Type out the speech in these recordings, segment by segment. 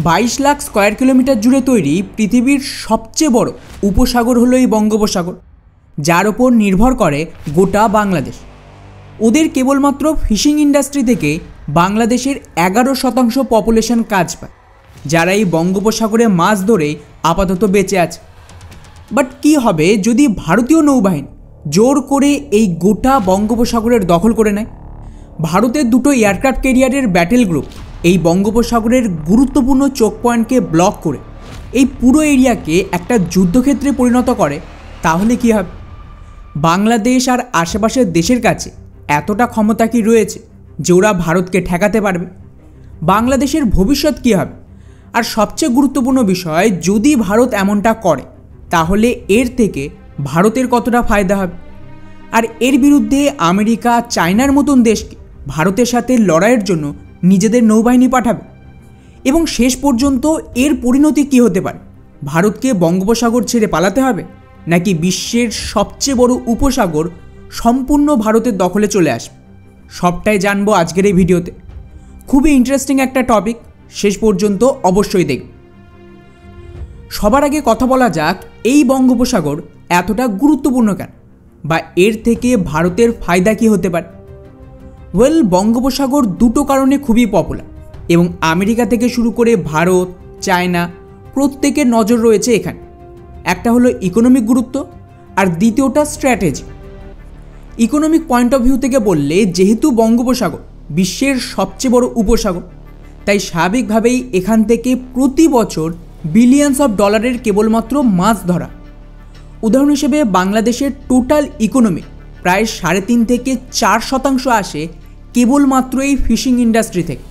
22 lakh square kilometre জুড়ে তৈরি পৃথিবীর সবচেয়ে বড় উপসাগর হলো এই বঙ্গোপসাগর, যার ওপর নির্ভর করে গোটা বাংলাদেশ। ওদের কেবলমাত্র ফিশিং ইন্ডাস্ট্রি থেকে বাংলাদেশের 11% পপুলেশন কাজ পায়, যারা এই বঙ্গোপসাগরে মাছ ধরে আপাতত বেঁচে আছে। বাট কী হবে যদি ভারতীয় নৌবাহিনী জোর করে এই গোটা বঙ্গোপসাগরের দখল করে নেয়? ভারতের দুটো এয়ারক্রাফট ক্যারিয়ারের ব্যাটেল গ্রুপ এই বঙ্গোপসাগরের গুরুত্বপূর্ণ চোক পয়েন্টকে ব্লক করে এই পুরো এরিয়াকে একটা যুদ্ধক্ষেত্রে পরিণত করে, তাহলে কী হবে? বাংলাদেশ আর আশেপাশের দেশের কাছে এতটা ক্ষমতা কি রয়েছে যে ওরা ভারতকে ঠেকাতে পারবে? বাংলাদেশের ভবিষ্যৎ কী হবে? আর সবচেয়ে গুরুত্বপূর্ণ বিষয়, যদি ভারত এমনটা করে তাহলে এর থেকে ভারতের কতটা ফায়দা হবে? আর এর বিরুদ্ধে আমেরিকা, চায়নার মতন দেশকে ভারতের সাথে লড়াইয়ের জন্য নিজেদের নৌবাহিনী পাঠাবে। এবং শেষ পর্যন্ত এর পরিণতি কী হতে পারে? ভারতকে বঙ্গোপসাগর ছেড়ে পালাতে হবে, নাকি বিশ্বের সবচেয়ে বড় উপসাগর সম্পূর্ণ ভারতের দখলে চলে আসবে? সবটাই জানবো আজকের এই ভিডিওতে। খুবই ইন্টারেস্টিং একটা টপিক, শেষ পর্যন্ত অবশ্যই দেখব। সবার আগে কথা বলা যাক, এই বঙ্গোপসাগর এতটা গুরুত্বপূর্ণ কেন, বা এর থেকে ভারতের ফায়দা কী হতে পারে? বঙ্গোপসাগর দুটো কারণে খুবই পপুলার এবং আমেরিকা থেকে শুরু করে ভারত, চায়না প্রত্যেকের নজর রয়েছে এখানে। একটা হলো ইকোনমিক গুরুত্ব, আর দ্বিতীয়টা strategy. Economic point of view থেকে বললে, যেহেতু বঙ্গোপসাগর বিশ্বের সবচেয়ে বড় উপসাগর, তাই স্বাভাবিকভাবেই এখান থেকে প্রতি বছর বিলিয়নস অফ ডলারের কেবলমাত্র মাছ ধরা। উদাহরণ হিসেবে বাংলাদেশের টোটাল ইকোনমি প্রায় 3.5 থেকে 4% আসে কেবলমাত্র এই ফিশিং ইন্ডাস্ট্রি থেকে।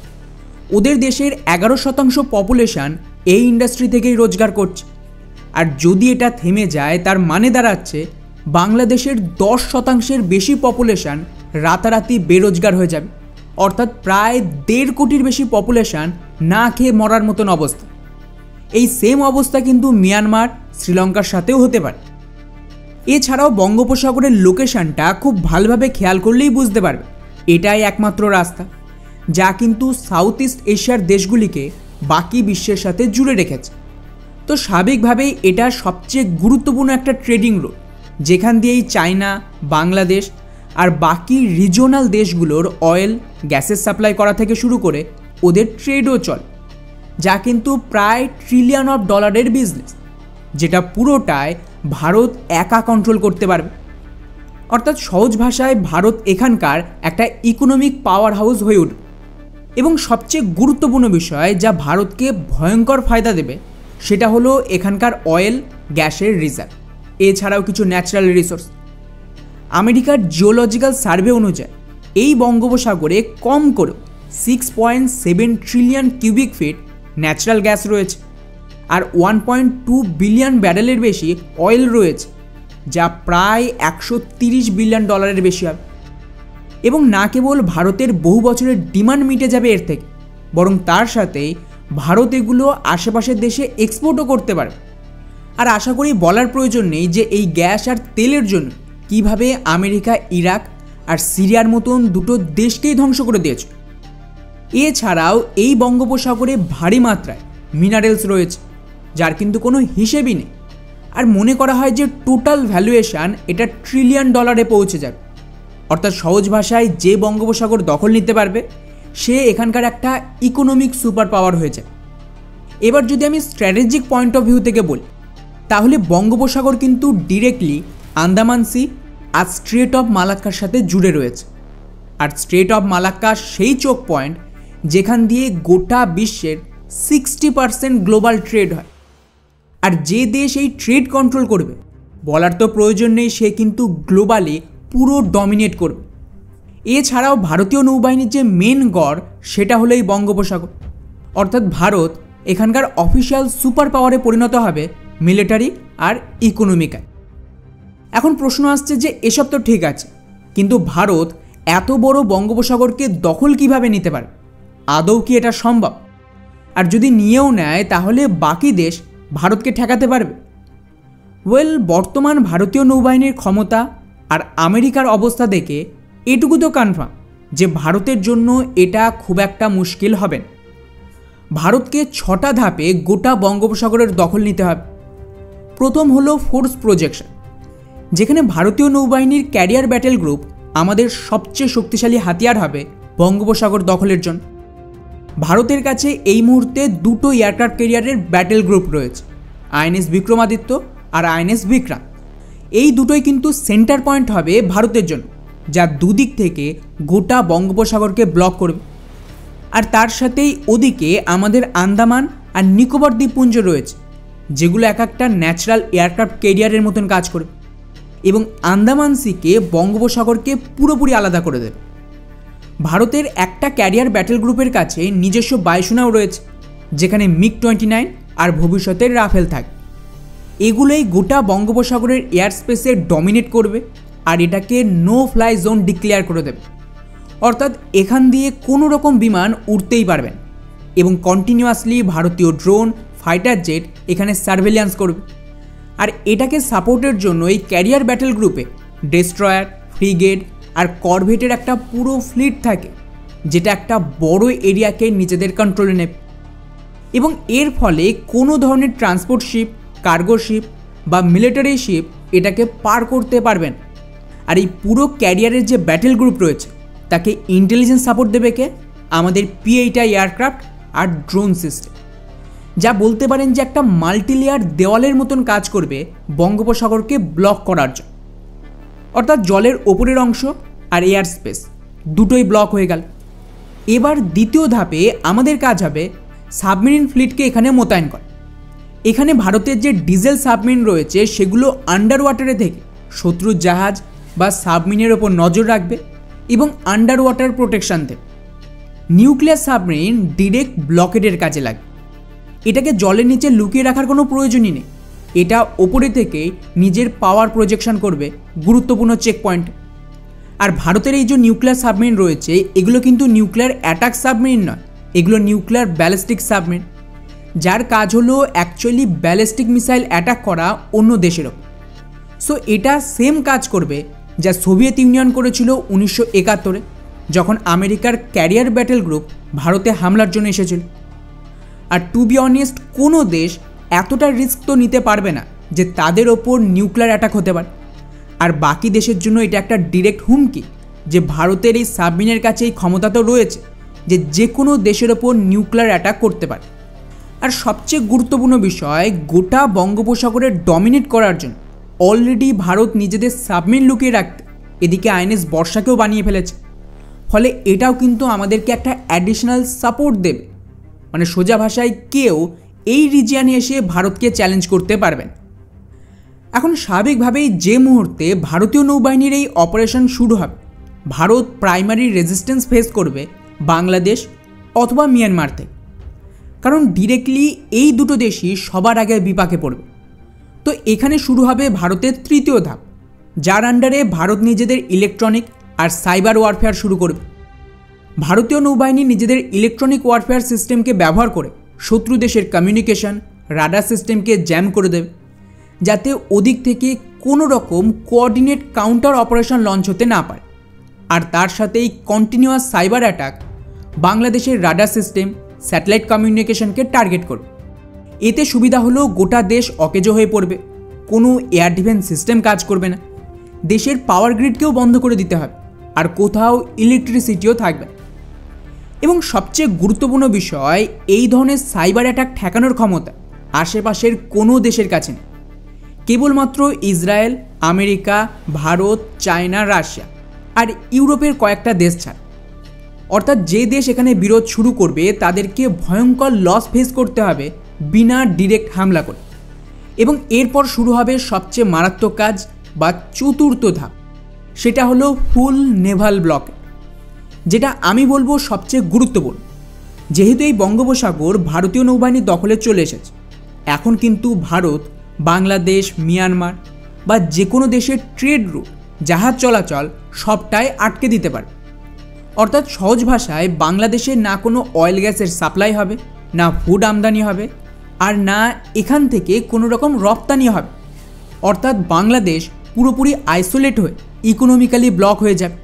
ওদের দেশের 11% পপুলেশান এই ইন্ডাস্ট্রি থেকেই রোজগার করছে। আর যদি এটা থেমে যায়, তার মানে দাঁড়াচ্ছে বাংলাদেশের 10%-এর বেশি পপুলেশান রাতারাতি বেরোজগার হয়ে যাবে, অর্থাৎ প্রায় 1.5 কোটির বেশি পপুলেশান না খেয়ে মরার মতন অবস্থা। এই সেম অবস্থা কিন্তু মিয়ানমার, শ্রীলঙ্কার সাথেও হতে পারে। এছাড়াও বঙ্গোপসাগরের লোকেশনটা খুব ভালোভাবে খেয়াল করলেই বুঝতে পারবে এটাই একমাত্র রাস্তা যা কিন্তু সাউথ ইস্ট এশিয়ার দেশগুলিকে বাকি বিশ্বের সাথে জুড়ে রেখেছে। তো স্বাভাবিকভাবেই এটা সবচেয়ে গুরুত্বপূর্ণ একটা ট্রেডিং রুট, যেখান দিয়েই চায়না, বাংলাদেশ আর বাকি রিজনাল দেশগুলোর অয়েল, গ্যাসের সাপ্লাই করা থেকে শুরু করে ওদের ট্রেডও চলে, যা কিন্তু প্রায় $1 ট্রিলিয়ন বিজনেস, যেটা পুরোটাই ভারত একা কন্ট্রোল করতে পারবে। অর্থাৎ সহজ ভাষায় ভারত এখানকার একটা ইকোনমিক পাওয়ার হাউস হয়ে উঠবে। এবং সবচেয়ে গুরুত্বপূর্ণ বিষয় যা ভারতকে ভয়ঙ্কর ফায়দা দেবে, সেটা হলো এখানকার অয়েল, গ্যাসের রিজার্ভ, এছাড়াও কিছু ন্যাচারাল রিসোর্স। আমেরিকার জিওলজিক্যাল সার্ভে অনুযায়ী এই বঙ্গোপসাগরে কম করে 6.7 trillion cubic feet natural gas রয়েছে, আর 1.2 বিলিয়ন ব্যারেলের বেশি অয়েল রয়েছে, যা প্রায় $130 বিলিয়ন বেশি হবে। এবং না কেবল ভারতের বহু বছরের ডিমান্ড মিটে যাবে এর থেকে, বরং তার সাথেই ভারত এগুলো আশেপাশের দেশে এক্সপোর্টও করতে পারে। আর আশা করি বলার প্রয়োজন নেই যে এই গ্যাস আর তেলের জন্য কিভাবে আমেরিকা ইরাক আর সিরিয়ার মতন দুটো দেশকেই ধ্বংস করে দিয়েছে। এছাড়াও এই বঙ্গোপসাগরে ভারী মাত্রায় মিনারেলস রয়েছে, যার কিন্তু কোনো হিসেবই নেই। আর মনে করা হয় যে টোটাল ভ্যালুয়েশান এটা $1 ট্রিলিয়ন পৌঁছে যাবে। অর্থাৎ সহজ ভাষায় যে বঙ্গোপসাগর দখল নিতে পারবে সে এখানকার একটা ইকোনমিক সুপার পাওয়ার হয়ে যায়। এবার যদি আমি স্ট্র্যাটেজিক পয়েন্ট অফ ভিউ থেকে বলি, তাহলে বঙ্গোপসাগর কিন্তু ডিরেক্টলি আন্দামান সি আর স্ট্রেট অফ মালাক্কার সাথে জুড়ে রয়েছে। আর স্ট্রেট অফ মালাক্কা সেই চোক পয়েন্ট যেখান দিয়ে গোটা বিশ্বের 60% গ্লোবাল ট্রেড হয়। আর যে দেশ এই ট্রেড কন্ট্রোল করবে, বলার তো প্রয়োজন নেই, সে কিন্তু গ্লোবালি পুরো ডমিনেট করবে। এছাড়াও ভারতীয় নৌবাহিনীর যে মেন গড়, সেটা হলো এই বঙ্গোপসাগর। অর্থাৎ ভারত এখানকার অফিসিয়াল সুপার পাওয়ারে পরিণত হবে মিলিটারি আর ইকোনমিক্যাল। এখন প্রশ্ন আসছে যে এসব তো ঠিক আছে, কিন্তু ভারত এত বড় বঙ্গোপসাগরকে দখল কিভাবে নিতে পারে? আদৌ কি এটা সম্ভব? আর যদি নিয়েও নেয়, তাহলে বাকি দেশ ভারতকে ঠেকাতে পারবে? বর্তমান ভারতীয় নৌবাহিনীর ক্ষমতা আর আমেরিকার অবস্থা দেখে এটুকু তো কনফার্ম যে ভারতের জন্য এটা খুব একটা মুশকিল হবে না। ভারতকে 6টা ধাপে গোটা বঙ্গোপসাগরের দখল নিতে হবে। প্রথম হলো ফোর্স প্রজেকশন, যেখানে ভারতীয় নৌবাহিনীর ক্যারিয়ার ব্যাটেল গ্রুপ আমাদের সবচেয়ে শক্তিশালী হাতিয়ার হবে বঙ্গোপসাগর দখলের জন্য। ভারতের কাছে এই মুহূর্তে 2টো এয়ারক্রাফট ক্যারিয়ারের ব্যাটেল গ্রুপ রয়েছে, আইএনএস বিক্রমাদিত্য আর আইএনএস বিক্রান্ত। এই দুটোই কিন্তু সেন্টার পয়েন্ট হবে ভারতের জন্য, যা দুদিক থেকে গোটা বঙ্গোপসাগরকে ব্লক করবে। আর তার সাথেই ওদিকে আমাদের আন্দামান আর নিকোবর দ্বীপপুঞ্জ রয়েছে, যেগুলো এক একটা ন্যাচারাল এয়ারক্রাফট ক্যারিয়ারের মতন কাজ করবে এবং আন্দামান সিকে বঙ্গোপসাগরকে পুরোপুরি আলাদা করে দেবে। ভারতের একটা ক্যারিয়ার ব্যাটেল গ্রুপের কাছে নিজস্ব বায়ুসেনাও রয়েছে, যেখানে MiG-29 আর ভবিষ্যতের রাফেল থাকে। এগুলোই গোটা বঙ্গোপসাগরের এয়ার স্পেসে ডমিনেট করবে আর এটাকে নো ফ্লাই জোন ডিক্লেয়ার করে দেবে, অর্থাৎ এখান দিয়ে কোনো রকম বিমান উড়তেই পারবেন এবং কন্টিনিউয়াসলি ভারতীয় ড্রোন, ফাইটার জেট এখানে সার্ভেলিয়ান্স করবে। আর এটাকে সাপোর্টের জন্য এই ক্যারিয়ার ব্যাটেল গ্রুপে ডেস্ট্রয়ার, ফ্রিগেট আর করভেটের একটা পুরো ফ্লিট থাকে, যেটা একটা বড় এরিয়াকে নিজেদের কন্ট্রোলে নেবে এবং এর ফলে কোনো ধরনের ট্রান্সপোর্ট শিপ, কার্গো শিপ বা মিলিটারি শিপ এটাকে পার করতে পারবেন। আর এই পুরো ক্যারিয়ারের যে ব্যাটেল গ্রুপ রয়েছে তাকে ইন্টেলিজেন্স সাপোর্ট দেবে কে? আমাদের P-8 এয়ারক্রাফট আর ড্রোন সিস্টেম, যা বলতে পারেন যে একটা মাল্টিলেয়ার দেওয়ালের মতন কাজ করবে বঙ্গোপসাগরকে ব্লক করার জন্য। অর্থাৎ জলের ওপরের অংশ আর এয়ার স্পেস দুটোই ব্লক হয়ে গেল। এবার দ্বিতীয় ধাপে আমাদের কাজ হবে সাবমেরিন ফ্লিটকে এখানে মোতায়েন করা। এখানে ভারতের যে ডিজেল সাবমেরিন রয়েছে সেগুলো আন্ডার ওয়াটারে থেকে শত্রুর জাহাজ বা সাবমেরিনের ওপর নজর রাখবে এবং আন্ডার ওয়াটার প্রোটেকশন দেবে। নিউক্লিয়ার সাবমেরিন ডিরেক্ট ব্লকেডের কাজে লাগবে। এটাকে জলের নিচে লুকিয়ে রাখার কোনো প্রয়োজনই নেই, এটা ওপরে থেকে নিজের পাওয়ার প্রজেকশন করবে গুরুত্বপূর্ণ চেক পয়েন্টে। আর ভারতের এই যে নিউক্লিয়ার সাবমেরিন রয়েছে এগুলো কিন্তু নিউক্লিয়ার অ্যাটাক সাবমেরিন নয়, এগুলো নিউক্লিয়ার ব্যালিস্টিক সাবমেরিন, যার কাজ হলো অ্যাকচুয়ালি ব্যালিস্টিক মিসাইল অ্যাটাক করা অন্য দেশের ওপর। সো এটা সেম কাজ করবে যা সোভিয়েত ইউনিয়ন করেছিল 1971-এ, যখন আমেরিকার ক্যারিয়ার ব্যাটেল গ্রুপ ভারতে হামলার জন্য এসেছিল। আর টু বি অনেস্ট, কোনো দেশ এতটা রিস্ক তো নিতে পারবে না যে তাদের ওপর নিউক্লিয়ার অ্যাটাক হতে পারে। আর বাকি দেশের জন্য এটা একটা ডিরেক্ট হুমকি যে ভারতের এই সাবমেরিনের কাছে এই ক্ষমতা তো রয়েছে যে কোনো দেশের ওপর নিউক্লিয়ার অ্যাটাক করতে পারে। আর সবচেয়ে গুরুত্বপূর্ণ বিষয়, গোটা বঙ্গোপসাগরে ডমিনেট করার জন্য অলরেডি ভারত নিজেদের সাবমেরিন লুকিয়ে রাখতে এদিকে আইএনএস বর্ষাকেও বানিয়ে ফেলেছে। ফলে এটাও কিন্তু আমাদেরকে একটা অ্যাডিশনাল সাপোর্ট দেবে, মানে সোজা ভাষায় কেউ এই রিজিয়নে এসে ভারতকে চ্যালেঞ্জ করতে পারবেন। এখন স্বাভাবিকভাবেই যে মুহূর্তে ভারতীয় নৌবাহিনীর এই অপারেশন শুরু হবে, ভারত প্রাইমারি রেজিস্ট্যান্স ফেস করবে বাংলাদেশ অথবা মিয়ানমার থেকে, কারণ ডিরেক্টলি এই দুটো দেশই সবার আগে বিপাকে পড়বে। তো এখানে শুরু হবে ভারতের তৃতীয় ধাপ, যার আন্ডারে ভারত নিজেদের ইলেকট্রনিক আর সাইবার ওয়ারফেয়ার শুরু করবে। ভারতীয় নৌবাহিনী নিজেদের ইলেকট্রনিক ওয়ারফেয়ার সিস্টেমকে ব্যবহার করে শত্রু দেশের কমিউনিকেশন, রাডার সিস্টেমকে জ্যাম করে দেবে, যাতে ওদিক থেকে কোনো রকম কোঅর্ডিনেট কাউন্টার অপারেশন লঞ্চ হতে না পারে। আর তার সাথেই কন্টিনিউয়াস সাইবার অ্যাটাক বাংলাদেশের রাডার সিস্টেম, স্যাটেলাইট কমিউনিকেশনকে টার্গেট করবে। এতে সুবিধা হলো গোটা দেশ অকেজো হয়ে পড়বে, কোনো এয়ার ডিফেন্স সিস্টেম কাজ করবে না, দেশের পাওয়ার গ্রিডকেও বন্ধ করে দিতে হবে, আর কোথাও ইলেকট্রিসিটিও থাকবে। এবং সবচেয়ে গুরুত্বপূর্ণ বিষয়, এই ধরনের সাইবার অ্যাটাক ঠেকানোর ক্ষমতা আশেপাশের কোনো দেশের কাছে নেই, কেবলমাত্র Israel, America, Bharat, China, Russia আর ইউরোপের কয়েকটা দেশ ছাড়া। অর্থাৎ যে দেশ এখানে বিরোধ শুরু করবে তাদেরকে ভয়ঙ্কর লস ফেস করতে হবে বিনা ডিরেক্ট হামলা করে। এবং এরপর শুরু হবে সবচেয়ে মারাত্মক কাজ বা চতুর্থ ধাপ, সেটা হলো ফুল নেভাল ব্লকেড, যেটা আমি বলবো সবচেয়ে গুরুত্বপূর্ণ। যেহেতু এই বঙ্গোপসাগর ভারতীয় নৌবাহিনীর দখলে চলে এসেছে, এখন কিন্তু ভারত বাংলাদেশ, মিয়ানমার বা যে কোনো দেশের ট্রেড রুট, জাহাজ চলাচল সবটাই আটকে দিতে পারে। অর্থাৎ সহজ ভাষায় বাংলাদেশে না কোনো অয়েল গ্যাসের সাপ্লাই হবে, না ফুড আমদানি হবে, আর না এখান থেকে কোনো রকম রপ্তানি হবে। অর্থাৎ বাংলাদেশ পুরোপুরি আইসোলেট হয়ে ইকোনমিক্যালি ব্লক হয়ে যাবে।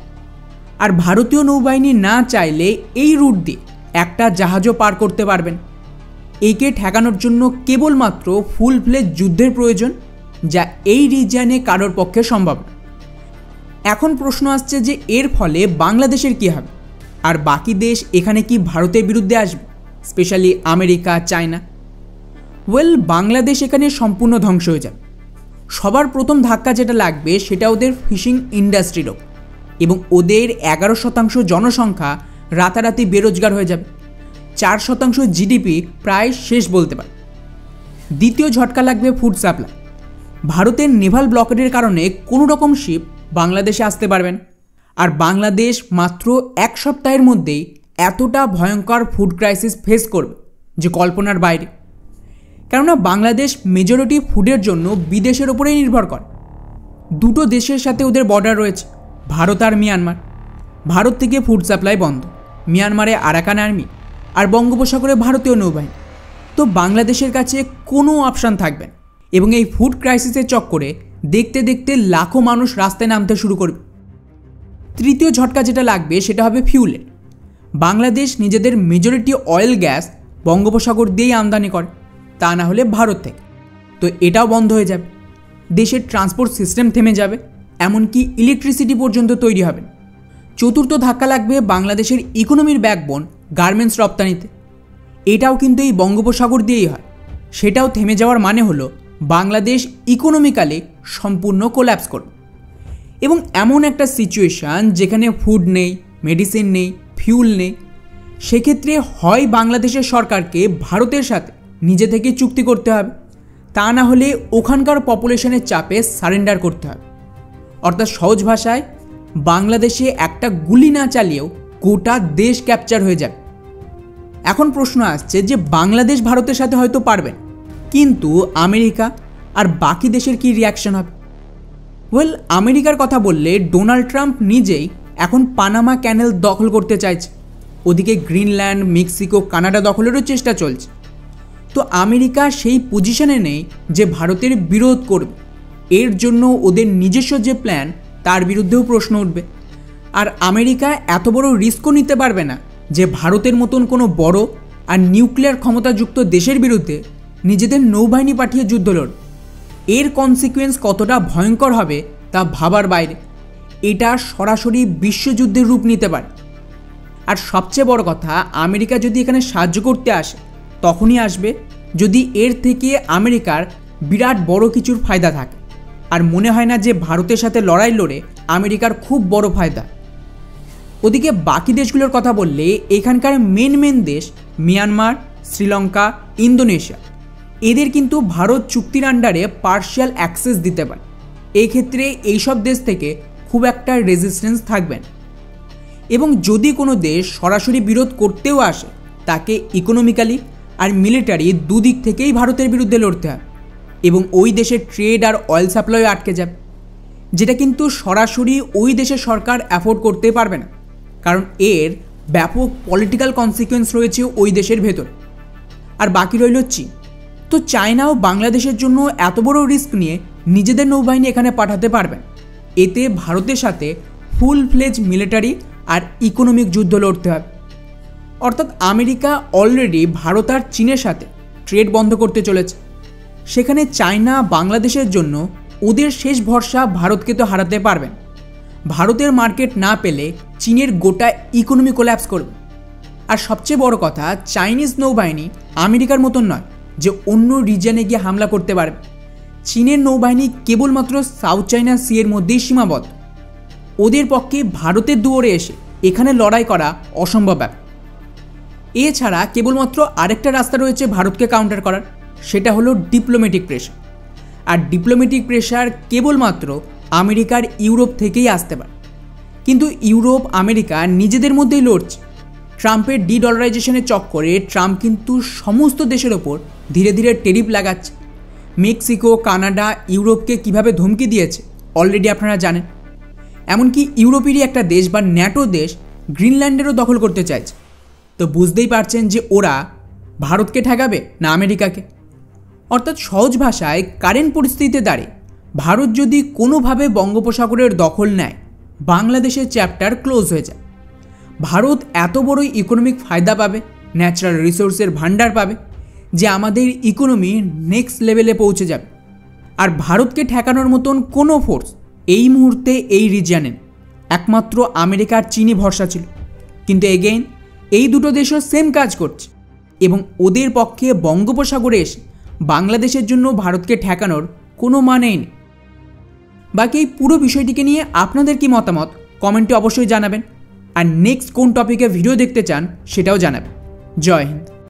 আর ভারতীয় নৌবাহিনী না চাইলে এই রুট দিয়ে একটা জাহাজও পার করতে পারবেন, একে ঠেকানোর জন্য কেবলমাত্র ফুল ফ্লেজ যুদ্ধের প্রয়োজন, যা এই রিজিয়নে কারোর পক্ষে সম্ভব না। এখন প্রশ্ন আসছে যে এর ফলে বাংলাদেশের কী হবে, আর বাকি দেশ এখানে কি ভারতের বিরুদ্ধে আসবে, স্পেশালি আমেরিকা, চায়না? বাংলাদেশ এখানে সম্পূর্ণ ধ্বংস হয়ে যাবে। সবার প্রথম ধাক্কা যেটা লাগবে সেটা ওদের ফিশিং ইন্ডাস্ট্রির ওপর, এবং ওদের 11% জনসংখ্যা রাতারাতি বেরোজগার হয়ে যাবে। 4% জিডিপি প্রায় শেষ বলতে পারে। দ্বিতীয় ঝটকা লাগবে ফুড সাপ্লাই। ভারতের নেভাল ব্লকেডের কারণে কোনো রকম শিপ বাংলাদেশে আসতে পারবে না, আর বাংলাদেশ মাত্র 1 সপ্তাহের মধ্যেই এতটা ভয়ঙ্কর ফুড ক্রাইসিস ফেস করবে যে কল্পনার বাইরে। কেননা বাংলাদেশ মেজরিটি ফুডের জন্য বিদেশের ওপরেই নির্ভর করে। দুটো দেশের সাথে ওদের বর্ডার রয়েছে, ভারত আর মিয়ানমার। ভারত থেকে ফুড সাপ্লাই বন্ধ, মিয়ানমারে আরাকান আর্মি, আর বঙ্গোপসাগরে ভারতীয় নৌবাহিনী। তো বাংলাদেশের কাছে কোনো অপশান থাকবে না, এবং এই ফুড ক্রাইসিসের চক্করে দেখতে দেখতে লাখো মানুষ রাস্তায় নামতে শুরু করবে। তৃতীয় ঝটকা যেটা লাগবে সেটা হবে ফিউলের। বাংলাদেশ নিজেদের মেজরিটি অয়েল গ্যাস বঙ্গোপসাগর দিয়েই আমদানি করে, তা না হলে ভারত থেকে। তো এটাও বন্ধ হয়ে যাবে, দেশের ট্রান্সপোর্ট সিস্টেম থেমে যাবে, এমনকি ইলেকট্রিসিটি পর্যন্ত তৈরি হবে। চতুর্থ ধাক্কা লাগবে বাংলাদেশের ইকোনমির ব্যাকবোন গার্মেন্টস রপ্তানিতে। এটাও কিন্তু এই বঙ্গোপসাগর দিয়েই হয়। সেটাও থেমে যাওয়ার মানে হলো বাংলাদেশ ইকোনমিক্যালি সম্পূর্ণ কোল্যাপস করবে। এবং এমন একটা সিচুয়েশান যেখানে ফুড নেই, মেডিসিন নেই, ফিউল নেই, সেক্ষেত্রে হয় বাংলাদেশের সরকারকে ভারতের সাথে নিজে থেকে চুক্তি করতে হবে, তা না হলে ওখানকার পপুলেশনের চাপে সারেন্ডার করতে হবে। অর্থাৎ সহজ ভাষায় বাংলাদেশে একটা গুলি না চালিয়েও গোটা দেশ ক্যাপচার হয়ে যাবে। এখন প্রশ্ন আসছে যে বাংলাদেশ ভারতের সাথে হয়তো পারবেন, কিন্তু আমেরিকা আর বাকি দেশের কি রিয়াকশন হবে? আমেরিকার কথা বললে ডোনাল্ড ট্রাম্প নিজেই এখন পানামা ক্যানেল দখল করতে চাইছে, ওদিকে গ্রিনল্যান্ড, মেক্সিকো, কানাডা দখলেরও চেষ্টা চলছে। তো আমেরিকা সেই পজিশনে নেই যে ভারতের বিরোধ করবে। এর জন্য ওদের নিজস্ব যে প্ল্যান তার বিরুদ্ধেও প্রশ্ন উঠবে। আর আমেরিকা এত বড় রিস্কও নিতে পারবে না যে ভারতের মতন কোনো বড় আর নিউক্লিয়ার ক্ষমতাযুক্ত দেশের বিরুদ্ধে নিজেদের নৌবাহিনী পাঠিয়ে যুদ্ধ লড়বে। এর কনসিকুয়েন্স কতটা ভয়ঙ্কর হবে তা ভাবার বাইরে। এটা সরাসরি বিশ্বযুদ্ধের রূপ নিতে পারে। আর সবচেয়ে বড় কথা, আমেরিকা যদি এখানে সাহায্য করতে আসে তখনই আসবে যদি এর থেকে আমেরিকার বিরাট বড় কিছুর ফায়দা থাকে। আর মনে হয় না যে ভারতের সাথে লড়াই লড়ে আমেরিকার খুব বড় ফায়দা। ওদিকে বাকি দেশগুলোর কথা বললে এখানকার মেন দেশ মিয়ানমার, শ্রীলঙ্কা, ইন্দোনেশিয়া, এদের কিন্তু ভারত চুক্তির আন্ডারে পার্শিয়াল অ্যাক্সেস দিতে পারে। এই ক্ষেত্রে এইসব দেশ থেকে খুব একটা রেজিস্ট্যান্স থাকবে না। এবং যদি কোনো দেশ সরাসরি বিরোধ করতেও আসে, তাকে ইকোনমিক্যালি আর মিলিটারি দুদিক থেকেই ভারতের বিরুদ্ধে লড়তে হবে, এবং ওই দেশের ট্রেড আর অয়েল সাপ্লাইও আটকে যাবে, যেটা কিন্তু সরাসরি ওই দেশের সরকার অ্যাফোর্ড করতে পারবে না, কারণ এর ব্যাপক পলিটিক্যাল কনসিকুয়েন্স রয়েছে ওই দেশের ভেতর। আর বাকি রইল চীন। তো চায়নাও বাংলাদেশের জন্য এত বড় রিস্ক নিয়ে নিজেদের নৌবাহিনী এখানে পাঠাতে পারবেন। এতে ভারতের সাথে ফুল ফ্লেজ মিলিটারি আর ইকোনমিক যুদ্ধ লড়তে হবে। অর্থাৎ আমেরিকা অলরেডি ভারত আর চীনের সাথে ট্রেড বন্ধ করতে চলেছে। সেখানে চায়না বাংলাদেশের জন্য ওদের শেষ ভরসা ভারতকে তো হারাতে পারবেন। ভারতের মার্কেট না পেলে চীনের গোটা ইকোনমি কোল্যাপস করবে। আর সবচেয়ে বড় কথা, চাইনিজ নৌবাহিনী আমেরিকার মতন নয় যে অন্য রিজিয়নে গিয়ে হামলা করতে পারবে। চীনের নৌবাহিনী কেবলমাত্র সাউথ চায়না সি এর মধ্যেই সীমাবদ্ধ। ওদের পক্ষে ভারতের দুয়ারে এসে এখানে লড়াই করা অসম্ভব ব্যাপার। এছাড়া কেবলমাত্র আরেকটা রাস্তা রয়েছে ভারতকে কাউন্টার করার, সেটা হলো ডিপ্লোম্যাটিক প্রেশার। আর ডিপ্লোম্যাটিক প্রেশার কেবলমাত্র আমেরিকার ইউরোপ থেকেই আসতে পারে। কিন্তু ইউরোপ আমেরিকা নিজেদের মধ্যেই লড়ছে। ট্রাম্পের ডি-ডলারাইজেশনের চক্করে ট্রাম্প কিন্তু সমস্ত দেশের ওপর ধীরে ধীরে ট্যারিফ লাগাচ্ছে। মেক্সিকো, কানাডা, ইউরোপকে কিভাবে ধমকি দিয়েছে অলরেডি আপনারা জানেন। এমনকি ইউরোপেরই একটা দেশ বা ন্যাটো দেশ গ্রিনল্যান্ডেরও দখল করতে চাইছে। তো বুঝতেই পারছেন যে ওরা ভারতকে ঠেকাবে না আমেরিকাকে। অর্থাৎ সহজ ভাষায় কারেন্ট পরিস্থিতিতে দাঁড়িয়ে ভারত যদি কোনোভাবে বঙ্গোপসাগরের দখল নেয়, বাংলাদেশের চ্যাপ্টার ক্লোজ হয়ে যায়। ভারত এত বড় ইকোনমিক ফায়দা পাবে, ন্যাচারাল রিসোর্সের ভান্ডার পাবে, যে আমাদের ইকোনমি নেক্সট লেভেলে পৌঁছে যাবে। আর ভারতকে ঠেকানোর মতন কোনো ফোর্স এই মুহূর্তে এই রিজিয়নে একমাত্র আমেরিকার চীনই ভরসা ছিল। কিন্তু এগেইন এই দুটো দেশও সেম কাজ করছে এবং ওদের পক্ষে বঙ্গোপসাগরে এসে বাংলাদেশের জন্য ভারতকে ঠেকানোর কোনো মানেই নেই। বাকি এই পুরো বিষয়টিকে নিয়ে আপনাদের কি মতামত কমেন্টে অবশ্যই জানাবেন। আর নেক্সট কোন টপিকে ভিডিও দেখতে চান সেটাও জানাবেন। জয় হিন্দ।